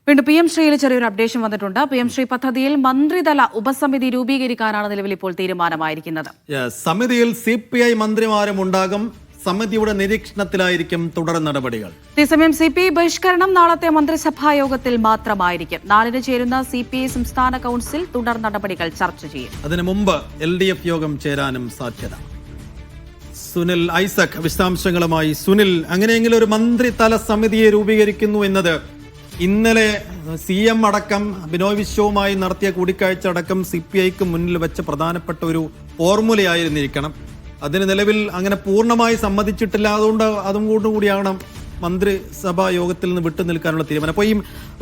വീണ്ടും PM ശ്രീയിൽ ചെറിയൊരു updation വന്നിട്ടുണ്ട്. PM ശ്രീ പദ്ധതിയിൽ മന്ത്രിതല ഉപസമിതി രൂപീകരിക്കാനാണ് നിലവിൽ ഇപ്പോൾ തീരുമാനമായിരിക്കുന്നത്. സമിതിയിൽ CPI മന്ത്രിമാരും ഉണ്ടാകും. സമിതിയുടെ നിരീക്ഷണത്തിലായിരിക്കും തുടർ നടപടികൾ. അതേസമയം CPI ബഹിഷ്കരണം നാളത്തെ മന്ത്രിസഭാ യോഗത്തിൽ മാത്രമായിരിക്കും. 4-ന് ചേരുന്ന CPI സംസ്ഥാന കൗൺസിൽ തുടർ നടപടികൾ ചർച്ച ചെയ്യും. അതിനു മുമ്പ് LDF യോഗം ചേരാനും സാധ്യത. സുനിൽ ഐസക് വിശദാംശങ്ങളുമായി. സുനിൽ, അങ്ങനെയെങ്കിലും ഒരു മന്ത്രിതല സമിതിയെ രൂപീകരിക്കുന്നു എന്നത് ഇന്നലെ CM അടക്കം ബിനോയ് വിശ്വവുമായി നടത്തിയ കൂടിക്കാഴ്ച അടക്കം CPIക്ക് മുന്നിൽ വെച്ച പ്രധാനപ്പെട്ട ഒരു ഫോർമുലയായിരുന്നിരിക്കണം. അതിന് നിലവിൽ അങ്ങനെ പൂർണ്ണമായി സമ്മതിച്ചിട്ടില്ല. അതുകൊണ്ട് അതും കൂടിയാണ് മന്ത്രിസഭാ യോഗത്തിൽ നിന്ന് വിട്ടു നിൽക്കാനുള്ള തീരുമാനം. അപ്പോൾ ഈ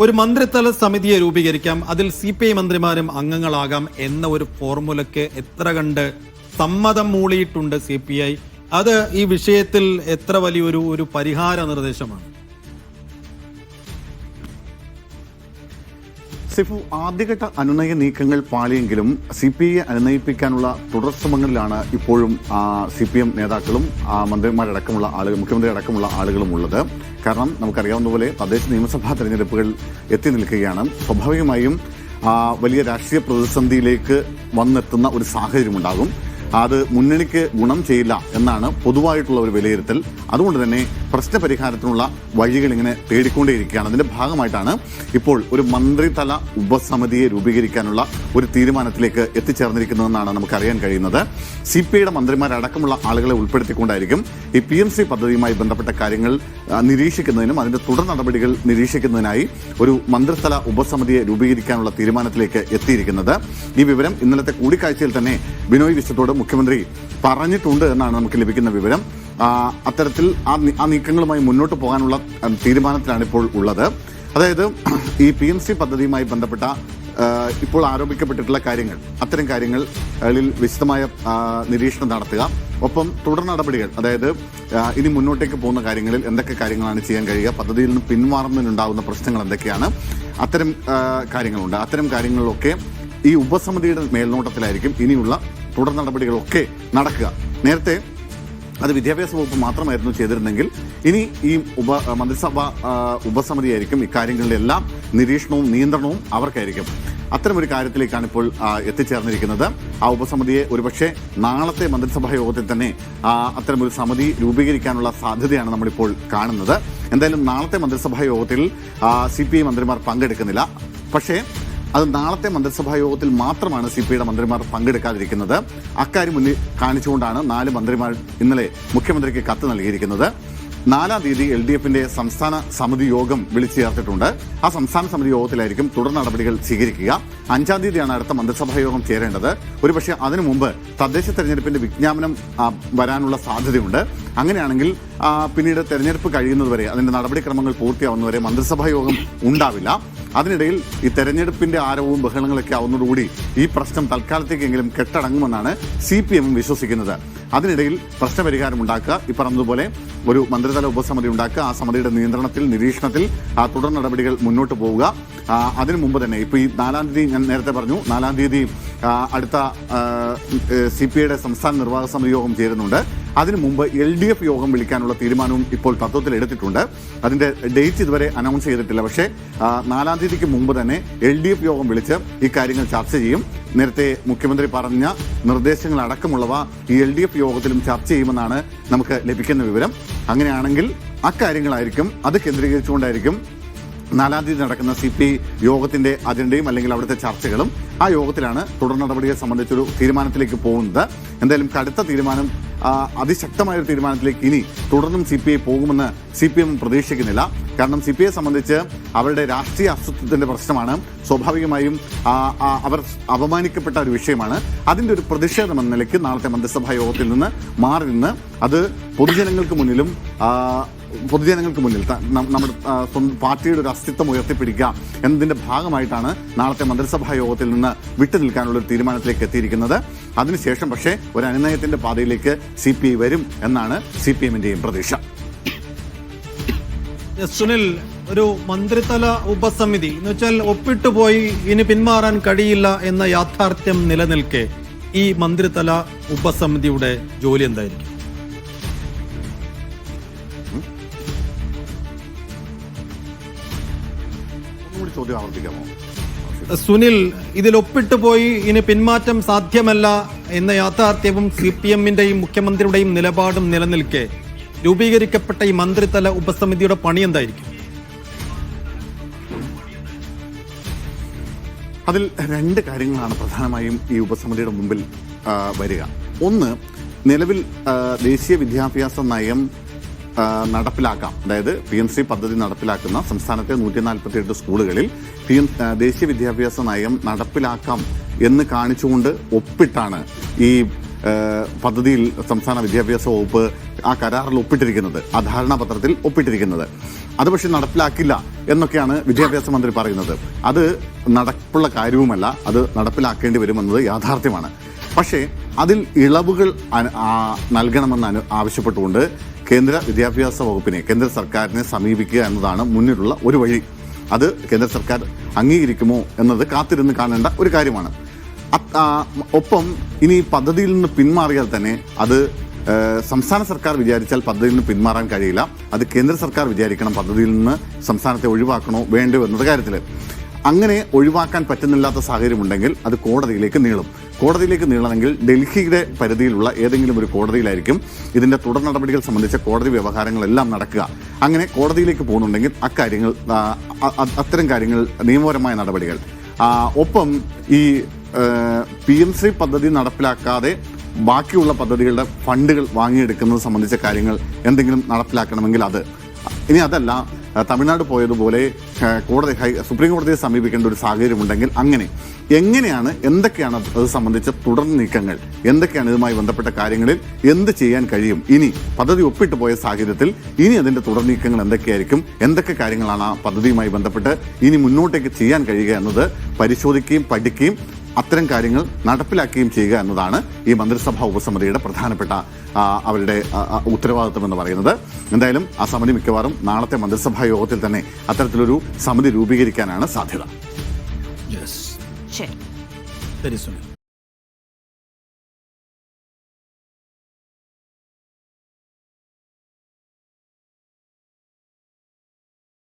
ഒരു മന്ത്രിതല സമിതിയെ രൂപീകരിക്കാം, അതിൽ CPI മന്ത്രിമാരും അംഗങ്ങളാകാം എന്ന ഒരു ഫോർമുലയ്ക്ക് എത്ര കണ്ട് സമ്മതം മൂളിയിട്ടുണ്ട് CPI? അത് ഈ വിഷയത്തിൽ എത്ര വലിയൊരു പരിഹാര നിർദ്ദേശമാണ്? സിഫു, ആദ്യഘട്ട അനുനയ നീക്കങ്ങൾ പാളിയെങ്കിലും CPIയെ അനുനയിപ്പിക്കാനുള്ള തുടർ ശ്രമങ്ങളിലാണ് ഇപ്പോഴും CPM നേതാക്കളും മന്ത്രിമാരടക്കമുള്ള ആളുകൾ, മുഖ്യമന്ത്രി അടക്കമുള്ള ആളുകളും ഉള്ളത്. കാരണം നമുക്കറിയാവുന്ന പോലെ തദ്ദേശ നിയമസഭാ തെരഞ്ഞെടുപ്പുകൾ എത്തി നിൽക്കുകയാണ്. സ്വാഭാവികമായും വലിയ രാഷ്ട്രീയ പ്രതിസന്ധിയിലേക്ക് വന്നെത്തുന്ന ഒരു സാഹചര്യമുണ്ടാകും. അത് മുന്നണിക്ക് ഗുണം ചെയ്യില്ല എന്നാണ് പൊതുവായിട്ടുള്ള ഒരു വിലയിരുത്തൽ. അതുകൊണ്ട് തന്നെ പ്രശ്നപരിഹാരത്തിനുള്ള വഴികൾ ഇങ്ങനെ തേടിക്കൊണ്ടേയിരിക്കുകയാണ്. അതിന്റെ ഭാഗമായിട്ടാണ് ഇപ്പോൾ ഒരു മന്ത്രിതല ഉപസമിതിയെ രൂപീകരിക്കാനുള്ള ഒരു തീരുമാനത്തിലേക്ക് എത്തിച്ചേർന്നിരിക്കുന്നതെന്നാണ് നമുക്കറിയാൻ കഴിയുന്നത്. CPIയുടെ മന്ത്രിമാരടക്കമുള്ള ആളുകളെ ഉൾപ്പെടുത്തിക്കൊണ്ടായിരിക്കും ഈ PMC പദ്ധതിയുമായി ബന്ധപ്പെട്ട കാര്യങ്ങൾ നിരീക്ഷിക്കുന്നതിനും അതിന്റെ തുടർ നടപടികൾ നിരീക്ഷിക്കുന്നതിനായി ഒരു മന്ത്രിതല ഉപസമിതിയെ രൂപീകരിക്കാനുള്ള തീരുമാനത്തിലേക്ക് എത്തിയിരിക്കുന്നത്. ഈ വിവരം ഇന്നലത്തെ കൂടിക്കാഴ്ചയിൽ തന്നെ ബിനോയ് വിശ്വത്തോട് മുഖ്യമന്ത്രി പറഞ്ഞിട്ടുണ്ട് എന്നാണ് നമുക്ക് ലഭിക്കുന്ന വിവരം. അത്തരത്തിൽ ആ നീക്കങ്ങളുമായി മുന്നോട്ട് പോകാനുള്ള തീരുമാനത്തിലാണ് ഇപ്പോൾ ഉള്ളത്. അതായത് ഈ PMC പദ്ധതിയുമായി ബന്ധപ്പെട്ട ഇപ്പോൾ ആരോപിക്കപ്പെട്ടിട്ടുള്ള കാര്യങ്ങൾ, അത്തരം കാര്യങ്ങളിൽ വിശദമായ നിരീക്ഷണം നടത്തുക. ഒപ്പം തുടർ നടപടികൾ, അതായത് ഇനി മുന്നോട്ടേക്ക് പോകുന്ന കാര്യങ്ങളിൽ എന്തൊക്കെ കാര്യങ്ങളാണ് ചെയ്യാൻ കഴിയുക, പദ്ധതിയിൽ നിന്ന് പിന്മാറുന്നതിനുണ്ടാകുന്ന പ്രശ്നങ്ങൾ എന്തൊക്കെയാണ്, അത്തരം കാര്യങ്ങളുണ്ട്. അത്തരം കാര്യങ്ങളിലൊക്കെ ഈ ഉപസമിതിയുടെ മേൽനോട്ടത്തിലായിരിക്കും ഇനിയുള്ള തുടർ നടപടികളൊക്കെ നടക്കുക. നേരത്തെ അത് വിദ്യാഭ്യാസ വകുപ്പ് മാത്രമായിരുന്നു ചെയ്തിരുന്നെങ്കിൽ ഇനി ഈ മന്ത്രിസഭാ ഉപസമിതിയായിരിക്കും ഇക്കാര്യങ്ങളുടെ എല്ലാം നിരീക്ഷണവും നിയന്ത്രണവും അവർക്കായിരിക്കും. അത്തരമൊരു കാര്യത്തിലേക്കാണ് ഇപ്പോൾ എത്തിച്ചേർന്നിരിക്കുന്നത്. ആ ഉപസമിതിയെ ഒരുപക്ഷെ നാളത്തെ മന്ത്രിസഭാ യോഗത്തിൽ തന്നെ അത്തരമൊരു സമിതി രൂപീകരിക്കാനുള്ള സാധ്യതയാണ് നമ്മളിപ്പോൾ കാണുന്നത്. എന്തായാലും നാളത്തെ മന്ത്രിസഭാ യോഗത്തിൽ CPI മന്ത്രിമാർ പങ്കെടുക്കുന്നില്ല. പക്ഷേ അത് നാളത്തെ മന്ത്രിസഭാ യോഗത്തിൽ മാത്രമാണ് CPIയുടെ മന്ത്രിമാർ പങ്കെടുക്കാതിരിക്കുന്നത്. അക്കാര്യം മുന്നിൽ കാണിച്ചുകൊണ്ടാണ് 4 മന്ത്രിമാർ ഇന്നലെ മുഖ്യമന്ത്രിക്ക് കത്ത് നൽകിയിരിക്കുന്നത്. 4-ാം തീയതി LDFന്റെ സംസ്ഥാന സമിതി യോഗം വിളിച്ചു ചേർത്തിട്ടുണ്ട്. ആ സംസ്ഥാന സമിതി യോഗത്തിലായിരിക്കും തുടർ നടപടികൾ സ്വീകരിക്കുക. 5-ാം തീയതിയാണ് അടുത്ത മന്ത്രിസഭാ യോഗം ചേരേണ്ടത്. ഒരുപക്ഷെ അതിനു മുമ്പ് തദ്ദേശ തെരഞ്ഞെടുപ്പിന്റെ വിജ്ഞാപനം വരാനുള്ള സാധ്യതയുണ്ട്. അങ്ങനെയാണെങ്കിൽ പിന്നീട് തെരഞ്ഞെടുപ്പ് കഴിയുന്നതുവരെ, അതിന്റെ നടപടിക്രമങ്ങൾ പൂർത്തിയാവുന്നവരെ മന്ത്രിസഭാ യോഗം ഉണ്ടാവില്ല. അതിനിടയിൽ ഈ തെരഞ്ഞെടുപ്പിന്റെ ആരവവും ബഹളങ്ങളൊക്കെ ആവുന്നതോടുകൂടി ഈ പ്രശ്നം തൽക്കാലത്തേക്കെങ്കിലും കെട്ടടങ്ങുമെന്നാണ് CPM വിശ്വസിക്കുന്നത്. അതിനിടയിൽ പ്രശ്നപരിഹാരം ഉണ്ടാക്കുക, ഈ പറഞ്ഞതുപോലെ ഒരു മന്ത്രിതല ഉപസമിതി ഉണ്ടാക്കുക, ആ സമിതിയുടെ നിയന്ത്രണത്തിൽ, നിരീക്ഷണത്തിൽ തുടർ നടപടികൾ മുന്നോട്ട് പോവുക. അതിനു മുമ്പ് തന്നെ ഇപ്പോൾ ഈ 4-ാം തീയതി ഞാൻ നേരത്തെ പറഞ്ഞു, 4-ാം തീയതി അടുത്ത CPIയുടെ സംസ്ഥാന നിർവാഹക സമിതി യോഗം ചേരുന്നുണ്ട്. അതിനു മുമ്പ് LDF യോഗം വിളിക്കാനുള്ള തീരുമാനവും ഇപ്പോൾ തത്വത്തിൽ എടുത്തിട്ടുണ്ട്. അതിന്റെ ഡേറ്റ് ഇതുവരെ അനൗൺസ് ചെയ്തിട്ടില്ല. പക്ഷേ 4-ാം തീയതിക്ക് മുമ്പ് തന്നെ LDF യോഗം വിളിച്ച് ഈ കാര്യങ്ങൾ ചർച്ച ചെയ്യും. നേരത്തെ മുഖ്യമന്ത്രി പറഞ്ഞ നിർദ്ദേശങ്ങൾ അടക്കമുള്ളവ ഈ LDF യോഗത്തിലും ചർച്ച ചെയ്യുമെന്നാണ് നമുക്ക് ലഭിക്കുന്ന വിവരം. അങ്ങനെയാണെങ്കിൽ അക്കാര്യങ്ങളായിരിക്കും, അത് കേന്ദ്രീകരിച്ചുകൊണ്ടായിരിക്കും 4-ാം തീയതി നടക്കുന്ന CPI യോഗത്തിന്റെ അജണ്ടയും അല്ലെങ്കിൽ അവിടുത്തെ ചർച്ചകളും. ആ യോഗത്തിലാണ് തുടർ നടപടിയെ സംബന്ധിച്ചൊരു തീരുമാനത്തിലേക്ക് പോകുന്നത്. എന്തായാലും കടുത്ത തീരുമാനം, അതിശക്തമായൊരു തീരുമാനത്തിലേക്ക് ഇനി തുടർന്നും CPI പോകുമെന്ന് CPM പ്രതീക്ഷിക്കുന്നില്ല. കാരണം CPIയെ സംബന്ധിച്ച് അവരുടെ രാഷ്ട്രീയ അസ്തിത്വത്തിന്റെ പ്രശ്നമാണ്. സ്വാഭാവികമായും അവർ അപമാനിക്കപ്പെട്ട ഒരു വിഷയമാണ്. അതിന്റെ ഒരു പ്രതിഷേധം എന്ന നിലയ്ക്ക് നാളത്തെ മന്ത്രിസഭാ യോഗത്തിൽ നിന്ന് മാറി നിന്ന് അത് പൊതുജനങ്ങൾക്ക് മുന്നിൽ നമ്മുടെ സ്വന്തം പാർട്ടിയുടെ ഒരു അസ്തിത്വം ഉയർത്തിപ്പിടിക്കുക എന്നതിന്റെ ഭാഗമായിട്ടാണ് നാളത്തെ മന്ത്രിസഭാ യോഗത്തിൽ നിന്ന് വിട്ടുനിൽക്കാനുള്ള ഒരു തീരുമാനത്തിലേക്ക് എത്തിയിരിക്കുന്നത്. അതിനുശേഷം പക്ഷേ ഒരു അനുനയത്തിന്റെ പാതയിലേക്ക് CPI വരും എന്നാണ് CPMന്റെയും പ്രതീക്ഷ. സുനിൽ, ഒരു മന്ത്രിതല ഉപസമിതി എന്ന് വെച്ചാൽ ഒപ്പിട്ടുപോയി ഇനി പിന്മാറാൻ കഴിയില്ല എന്ന യാഥാർത്ഥ്യം നിലനിൽക്കെ ഈ മന്ത്രിതല ഉപസമിതിയുടെ ജോലി എന്തായിരിക്കും? ചോദ്യം ആവർത്തിക്കാമോ? സുനിൽ, ഇതിൽ ഒപ്പിട്ട് പോയി ഇനി പിന്മാറ്റം സാധ്യമല്ല എന്ന യാഥാർത്ഥ്യവും CPM-ന്റെയും മുഖ്യമന്ത്രിയുടെയും നിലപാടും നിലനിൽക്കെ രൂപീകരിക്കപ്പെട്ട ഈ മന്ത്രിതല ഉപസമിതിയുടെ പണി എന്തായിരിക്കും? അതിൽ രണ്ട് കാര്യങ്ങളാണ് പ്രധാനമായും ഈ ഉപസമിതിയുടെ മുമ്പിൽ വരിക. ഒന്ന്, നിലവിൽ ദേശീയ വിദ്യാഭ്യാസ നയം നടപ്പിലാക്കാം, അതായത് PMC പദ്ധതി നടപ്പിലാക്കുന്ന സംസ്ഥാനത്തെ 148 സ്കൂളുകളിൽ ദേശീയ വിദ്യാഭ്യാസ നയം നടപ്പിലാക്കാം എന്ന് കാണിച്ചുകൊണ്ട് ഒപ്പിട്ടാണ് ഈ പദ്ധതിയിൽ സംസ്ഥാന വിദ്യാഭ്യാസ വകുപ്പ് ആ കരാറിൽ ഒപ്പിട്ടിരിക്കുന്നത്, ആ ധാരണാപത്രത്തിൽ ഒപ്പിട്ടിരിക്കുന്നത്. അത് പക്ഷെ നടപ്പിലാക്കില്ല എന്നൊക്കെയാണ് വിദ്യാഭ്യാസ മന്ത്രി പറയുന്നത്. അത് നടപ്പുള്ള കാര്യവുമല്ല, അത് നടപ്പിലാക്കേണ്ടി വരുമെന്നത് യാഥാർത്ഥ്യമാണ്. പക്ഷേ അതിൽ ഇളവുകൾ നൽകണമെന്ന് ആവശ്യപ്പെട്ടുകൊണ്ട് കേന്ദ്ര വിദ്യാഭ്യാസ വകുപ്പിനെ, കേന്ദ്ര സർക്കാരിനെ സമീപിക്കുക എന്നതാണ് മുന്നിലുള്ള ഒരു വഴി. അത് കേന്ദ്ര സർക്കാർ അംഗീകരിക്കുമോ എന്നത് കാത്തിരുന്ന് കാണേണ്ട ഒരു കാര്യമാണ്. ഒപ്പം ഇനി പദ്ധതിയിൽ നിന്ന് പിന്മാറിയാൽ തന്നെ അത് സംസ്ഥാന സർക്കാർ വിചാരിച്ചാൽ പദ്ധതിയിൽ നിന്ന് പിന്മാറാൻ കഴിയില്ല. അത് കേന്ദ്ര സർക്കാർ വിചാരിക്കണം പദ്ധതിയിൽ നിന്ന് സംസ്ഥാനത്തെ ഒഴിവാക്കണോ വേണ്ടോ എന്നത് കാര്യത്തിൽ. അങ്ങനെ ഒഴിവാക്കാൻ പറ്റുന്നില്ലാത്ത സാഹചര്യമുണ്ടെങ്കിൽ അത് കോടതിയിലേക്ക് നീളും. കോടതിയിലേക്ക് നീളണമെങ്കിൽ ഡൽഹിയുടെ പരിധിയിലുള്ള ഏതെങ്കിലും ഒരു കോടതിയിലായിരിക്കും ഇതിന്റെ തുടർ നടപടികൾ സംബന്ധിച്ച കോടതി വ്യവഹാരങ്ങളെല്ലാം നടക്കുക. അങ്ങനെ കോടതിയിലേക്ക് പോകുന്നുണ്ടെങ്കിൽ അത്തരം കാര്യങ്ങൾ നിയമപരമായ നടപടികൾ. ഒപ്പം ഈ PMC പദ്ധതി നടപ്പിലാക്കാതെ ബാക്കിയുള്ള പദ്ധതികളുടെ ഫണ്ടുകൾ വാങ്ങിയെടുക്കുന്നത് സംബന്ധിച്ച കാര്യങ്ങൾ എന്തെങ്കിലും നടപ്പിലാക്കണമെങ്കിൽ അത്. ഇനി അതല്ല, തമിഴ്നാട് പോയതുപോലെ സുപ്രീം കോടതിയെ സമീപിക്കേണ്ട ഒരു സാഹചര്യമുണ്ടെങ്കിൽ അങ്ങനെ എങ്ങനെയാണ്, എന്തൊക്കെയാണ് അത് സംബന്ധിച്ച തുടർ നീക്കങ്ങൾ, എന്തൊക്കെയാണ് ഇതുമായി ബന്ധപ്പെട്ട കാര്യങ്ങളിൽ എന്ത് ചെയ്യാൻ കഴിയും, ഇനി പദ്ധതി ഒപ്പിട്ട് പോയ സാഹചര്യത്തിൽ ഇനി അതിന്റെ തുടർ നീക്കങ്ങൾ എന്തൊക്കെയായിരിക്കും, എന്തൊക്കെ കാര്യങ്ങളാണ് ആ പദ്ധതിയുമായി ബന്ധപ്പെട്ട് ഇനി മുന്നോട്ടേക്ക് ചെയ്യാൻ കഴിയുക എന്നത് പരിശോധിക്കുകയും പഠിക്കുകയും അത്തരം കാര്യങ്ങൾ നടപ്പിലാക്കുകയും ചെയ്യുക എന്നതാണ് ഈ മന്ത്രിസഭാ ഉപസമിതിയുടെ പ്രധാനപ്പെട്ട അവരുടെ ഉത്തരവാദിത്വം എന്ന് പറയുന്നത്. എന്തായാലും ആ സമിതി മിക്കവാറും നാളത്തെ മന്ത്രിസഭാ യോഗത്തിൽ തന്നെ അത്തരത്തിലൊരു സമിതി രൂപീകരിക്കാനാണ് സാധ്യത. ശരി സുനിൽ.